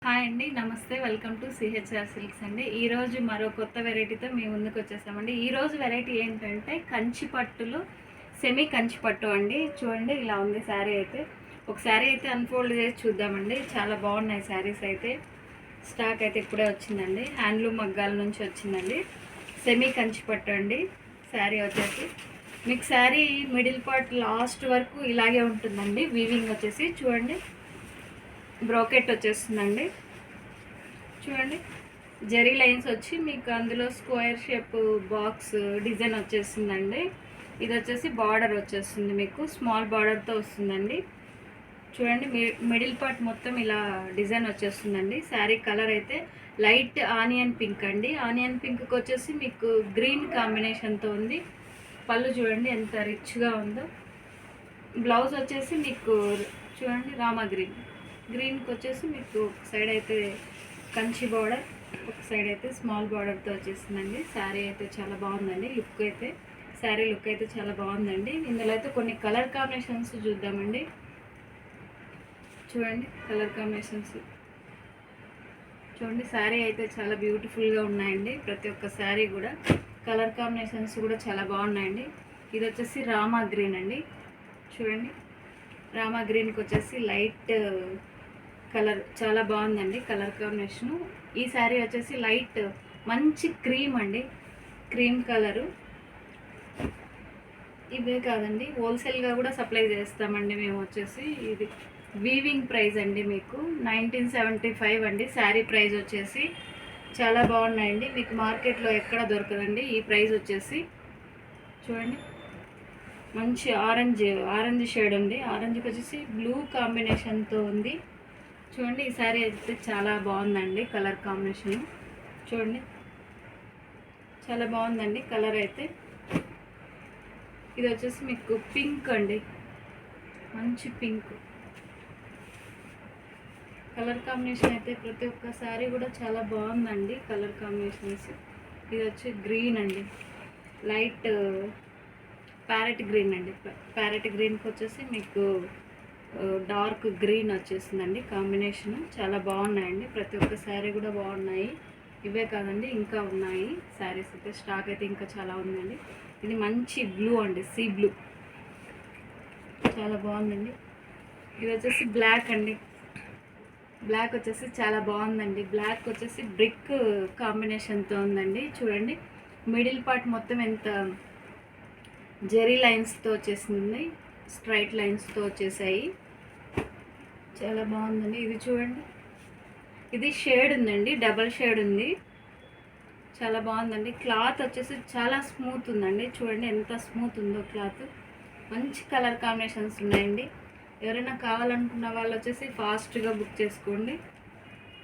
Hi అండి, నమస్తే. Welcome to CHR silks అండి. ఈరోజు మరో కొత్త వెరైటీతో మీ ముందుకు వచ్చేసామండి. ఈరోజు వెరైటీ ఏంటంటే కంచి పట్టులు, సెమీ కంచి పట్టు అండి. చూడండి, ఇలా ఉంది శారీ అయితే. ఒక శారీ అయితే అన్ఫోల్డ్ చేసి చూద్దామండి. చాలా బాగున్నాయి శారీస్ అయితే. స్టాక్ అయితే ఇప్పుడే వచ్చిందండి. హ్యాండ్లూమ్ మగ్గాల నుంచి వచ్చిందండి. సెమీ కంచి పట్టు అండి. శారీ వచ్చేసి మీకు శారీ మిడిల్ పార్ట్ లాస్ట్ వరకు ఇలాగే ఉంటుందండి. వీవింగ్ వచ్చేసి చూడండి, బ్రోకెట్ వచ్చేస్తుందండి. చూడండి, జరీ లైన్స్ వచ్చి మీకు అందులో స్క్వేర్ షేప్ బాక్స్ డిజైన్ వచ్చేస్తుందండి. ఇది వచ్చేసి బార్డర్ వచ్చేస్తుంది, మీకు స్మాల్ బార్డర్తో వస్తుందండి. చూడండి, మిడిల్ పార్ట్ మొత్తం ఇలా డిజైన్ వచ్చేస్తుందండి. శారీ కలర్ అయితే లైట్ ఆనియన్ పింక్ అండి. ఆనియన్ పింక్కి వచ్చేసి మీకు గ్రీన్ కాంబినేషన్తో ఉంది. పళ్ళు చూడండి ఎంత రిచ్గా ఉందో. బ్లౌజ్ వచ్చేసి మీకు చూడండి రామా గ్రీన్కి వచ్చేసి మీకు ఒక సైడ్ అయితే కంచి బార్డర్, ఒక సైడ్ అయితే స్మాల్ బార్డర్తో వచ్చేసిందండి. శారీ అయితే చాలా బాగుందండి. శారీ లుక్ అయితే చాలా బాగుందండి. ఇందులో అయితే కొన్ని కలర్ కాంబినేషన్స్ చూద్దామండి. చూడండి, కలర్ కాంబినేషన్స్ చూడండి. శారీ అయితే చాలా బ్యూటిఫుల్గా ఉన్నాయండి. ప్రతి ఒక్క శారీ కూడా కలర్ కాంబినేషన్స్ కూడా చాలా బాగున్నాయండి. ఇది వచ్చేసి రామా గ్రీన్ అండి. చూడండి, రామా గ్రీన్కి వచ్చేసి లైట్ కలర్ చాలా బాగుందండి కలర్ కాంబినేషను. ఈ శారీ వచ్చేసి లైట్ మంచి క్రీమ్ అండి, క్రీమ్ కలరు. ఇవే కాదండి, హోల్సేల్గా కూడా సప్లై చేస్తామండి మేము. వచ్చేసి ఇది వీవింగ్ ప్రైస్ అండి, మీకు 1975 అండి. శారీ ప్రైస్ వచ్చేసి చాలా బాగున్నాయండి. మీకు మార్కెట్లో ఎక్కడ దొరకదండి ఈ ప్రైస్ వచ్చేసి. చూడండి, మంచి ఆరెంజ్ షేడ్ ఉంది. ఆరెంజ్కి వచ్చేసి బ్లూ కాంబినేషన్తో ఉంది. చూడండి, ఈ శారీ అయితే చాలా బాగుందండి కలర్ కాంబినేషన్. చూడండి, చాలా బాగుందండి కలర్ అయితే. ఇది వచ్చేసి మీకు పింక్ అండి, మంచి పింక్ కలర్ కాంబినేషన్ అయితే. ప్రతి ఒక్క శారీ కూడా చాలా బాగుందండి కలర్ కాంబినేషన్స్. ఇది వచ్చి గ్రీన్ అండి, లైట్ ప్యారెట్ గ్రీన్ అండి. ప్యారెట్ గ్రీన్కి వచ్చేసి మీకు డార్క్ గ్రీన్ వచ్చేసిందండి కాంబినేషన్. చాలా బాగున్నాయండి, ప్రతి ఒక్క శారీ కూడా బాగున్నాయి. ఇవే కాదండి, ఇంకా ఉన్నాయి శారీస్ అయితే. స్టాక్ అయితే ఇంకా చాలా ఉందండి. ఇది మంచి బ్లూ అండి, సీ బ్లూ, చాలా బాగుందండి. ఇది వచ్చేసి బ్లాక్ అండి. బ్లాక్ వచ్చేసి చాలా బాగుందండి. బ్లాక్ వచ్చేసి బ్రిక్ కాంబినేషన్తో ఉందండి. చూడండి, మిడిల్ పార్ట్ మొత్తం ఎంత జెరీ లైన్స్తో వచ్చేసింది, స్ట్రైట్ లైన్స్తో వచ్చేసాయి. చాలా బాగుందండి. ఇది చూడండి, ఇది షేడ్ ఉందండి, డబల్ షేడ్ ఉంది. చాలా బాగుందండి. క్లాత్ వచ్చేసి చాలా స్మూత్ ఉందండి. చూడండి ఎంత స్మూత్ ఉందో క్లాత్. మంచి కలర్ కాంబినేషన్స్ ఉన్నాయండి. ఎవరైనా కావాలనుకున్న వాళ్ళు వచ్చేసి ఫాస్ట్గా బుక్ చేసుకోండి.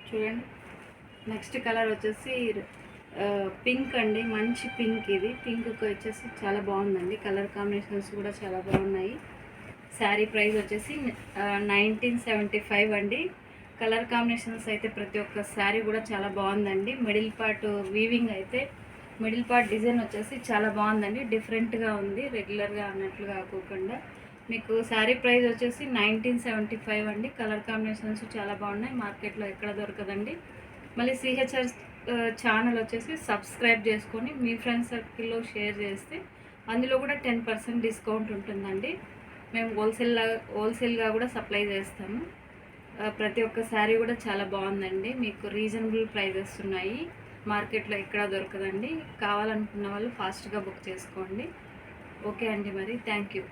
చూడండి, నెక్స్ట్ కలర్ వచ్చేసి పింక్ అండి, మంచి పింక్. ఇది పింక్కి వచ్చేసి చాలా బాగుందండి. కలర్ కాంబినేషన్స్ కూడా చాలా బాగున్నాయి. శారీ ప్రైస్ వచ్చేసి 1975 అండి. కలర్ కాంబినేషన్స్ అయితే ప్రతి ఒక్క శారీ కూడా చాలా బాగుందండి. మిడిల్ పార్ట్ వీవింగ్ అయితే, మిడిల్ పార్ట్ డిజైన్ వచ్చేసి చాలా బాగుందండి. డిఫరెంట్గా ఉంది, రెగ్యులర్గా అన్నట్లుగా కాకుండా. మీకు శారీ ప్రైస్ వచ్చేసి 1975 అండి. కలర్ కాంబినేషన్స్ చాలా బాగున్నాయి, మార్కెట్లో ఎక్కడ దొరకదండి. మళ్ళీ సిహెచ్ఆర్ ఛానల్ వచ్చేసి సబ్స్క్రైబ్ చేసుకొని మీ ఫ్రెండ్స్ సర్కిల్లో షేర్ చేస్తే అందులో కూడా 10% డిస్కౌంట్ ఉంటుందండి. మేము హోల్సేల్గా కూడా సప్లై చేస్తాము. ప్రతి ఒక్క శారీ కూడా చాలా బాగుందండి. మీకు రీజనబుల్ ప్రైజెస్ ఉన్నాయి, మార్కెట్లో ఎక్కడ దొరకదండి. కావాలనుకున్న వాళ్ళు ఫాస్ట్గా బుక్ చేసుకోండి. ఓకే అండి, మరి థ్యాంక్ యూ.